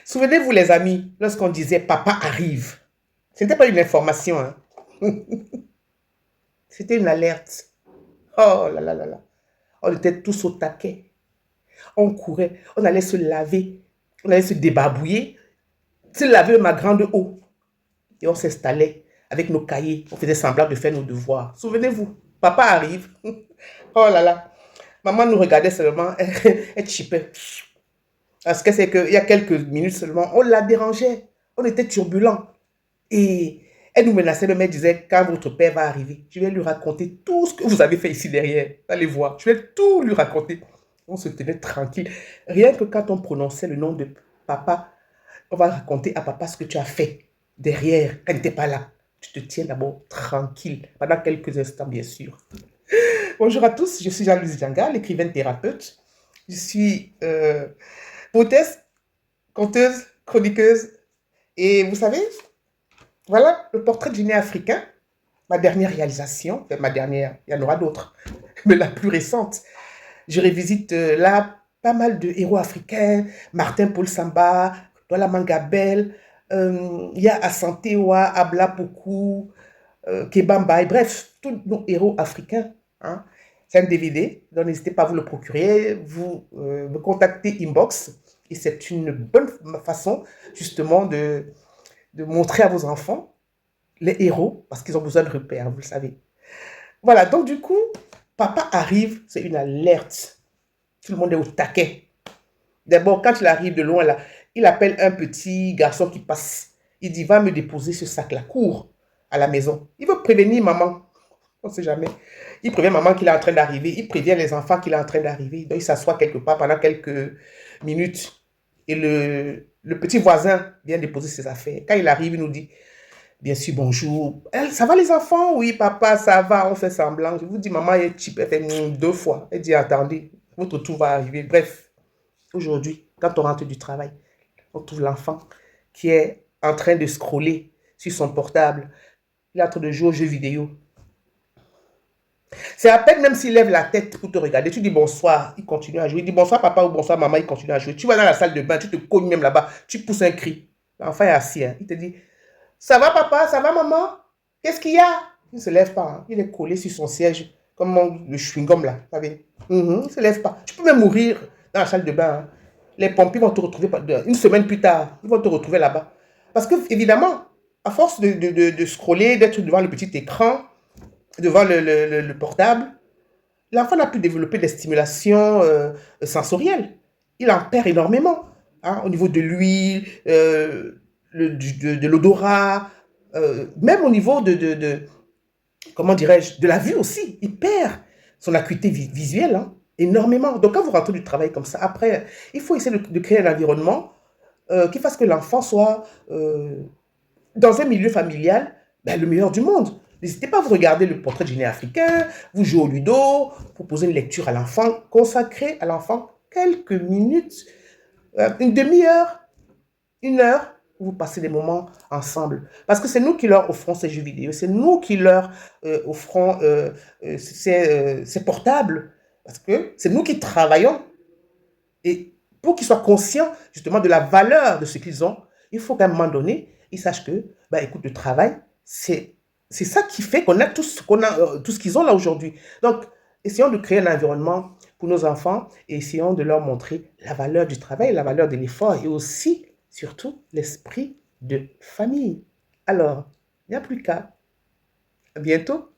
Souvenez-vous, les amis, lorsqu'on disait papa arrive, ce n'était pas une information, hein. C'était une alerte. Oh là là là là. On était tous au taquet. On courait, on allait se laver, on allait se débarbouiller, se laver ma grande eau. Et on s'installait avec nos cahiers. On faisait semblant de faire nos devoirs. Souvenez-vous, papa arrive. Oh là là. Maman nous regardait seulement, elle chipait. Parce que c'est qu'il y a quelques minutes seulement, on la dérangeait. On était turbulents. Et elle nous menaçait, même elle disait, quand votre père va arriver, je vais lui raconter tout ce que vous avez fait ici derrière. Allez voir, je vais tout lui raconter. On se tenait tranquille. Rien que quand on prononçait le nom de papa, on va raconter à papa ce que tu as fait derrière, quand il n'était pas là. Tu te tiens d'abord tranquille, pendant quelques instants, bien sûr. Bonjour à tous, je suis Jean-Louis Djanga, l'écrivaine thérapeute. Je suis poétesse, conteuse, chroniqueuse. Et vous savez, voilà le portrait du génie africain, ma dernière réalisation, enfin, ma dernière, il y en aura d'autres, mais la plus récente. Je revisite là pas mal de héros africains, Martin Paul Samba, Douala Mangabel, il y a Asante Oua, Abla Poku, Kebamba, et bref, tous nos héros africains. Hein. C'est un DVD, donc n'hésitez pas à vous le procurer, vous me contactez inbox, et c'est une bonne façon justement de montrer à vos enfants les héros, parce qu'ils ont besoin de repères, vous le savez. Voilà, donc du coup, papa arrive, c'est une alerte. Tout le monde est au taquet. D'abord, quand il arrive de loin, là, il appelle un petit garçon qui passe. Il dit, va me déposer ce sac-là, cours à la maison. Il veut prévenir maman. On ne sait jamais. Il prévient maman qu'il est en train d'arriver. Il prévient les enfants qu'il est en train d'arriver. Donc, il s'assoit quelque part pendant quelques minutes. Et le petit voisin vient déposer ses affaires. Quand il arrive, il nous dit, bien sûr, bonjour. Ça va les enfants? Oui, papa, ça va. On fait semblant. Je vous dis, maman est cheap. Elle fait deux fois. Elle dit, attendez, votre tour va arriver. Bref, aujourd'hui, quand on rentre du travail, on trouve l'enfant qui est en train de scroller sur son portable. Il est en train de jouer aux jeux vidéo. C'est à peine même s'il lève la tête pour te regarder. Tu dis bonsoir, il continue à jouer. Il dit bonsoir papa ou bonsoir maman, il continue à jouer. Tu vas dans la salle de bain, tu te cognes même là-bas, tu pousses un cri. L'enfant est assis. Hein. Il te dit, ça va papa, ça va maman? Qu'est-ce qu'il y a? Il ne se lève pas. Hein. Il est collé sur son siège, comme le chewing-gum là. Vous savez? Il ne se lève pas. Tu peux même mourir dans la salle de bain. Hein. Les pompiers vont te retrouver une semaine plus tard. Ils vont te retrouver là-bas. Parce que, évidemment, à force de scroller, d'être devant le petit écran, devant le portable, l'enfant n'a plus développé des stimulations sensorielles. Il en perd énormément. Hein, au niveau de l'huile, de l'odorat, même au niveau comment dirais-je, de la vue aussi. Il perd son acuité visuelle hein, énormément. Donc quand vous rentrez du travail comme ça, après, il faut essayer de créer un environnement qui fasse que l'enfant soit dans un milieu familial ben, le meilleur du monde. N'hésitez pas à vous regarder le portrait du génie africain, vous jouez au ludo, proposez une lecture à l'enfant, consacrez à l'enfant quelques minutes, une demi-heure, une heure, où vous passez des moments ensemble. Parce que c'est nous qui leur offrons ces jeux vidéo, c'est nous qui leur offrons ces portables, parce que c'est nous qui travaillons. Et pour qu'ils soient conscients justement de la valeur de ce qu'ils ont, il faut qu'à un moment donné, ils sachent que, bah, écoute, le travail, c'est ça qui fait qu'on a tout ce qu'on a, tout ce qu'ils ont là aujourd'hui. Donc, essayons de créer un environnement pour nos enfants et essayons de leur montrer la valeur du travail, la valeur de l'effort et aussi, surtout, l'esprit de famille. Alors, il n'y a plus qu'à. À bientôt.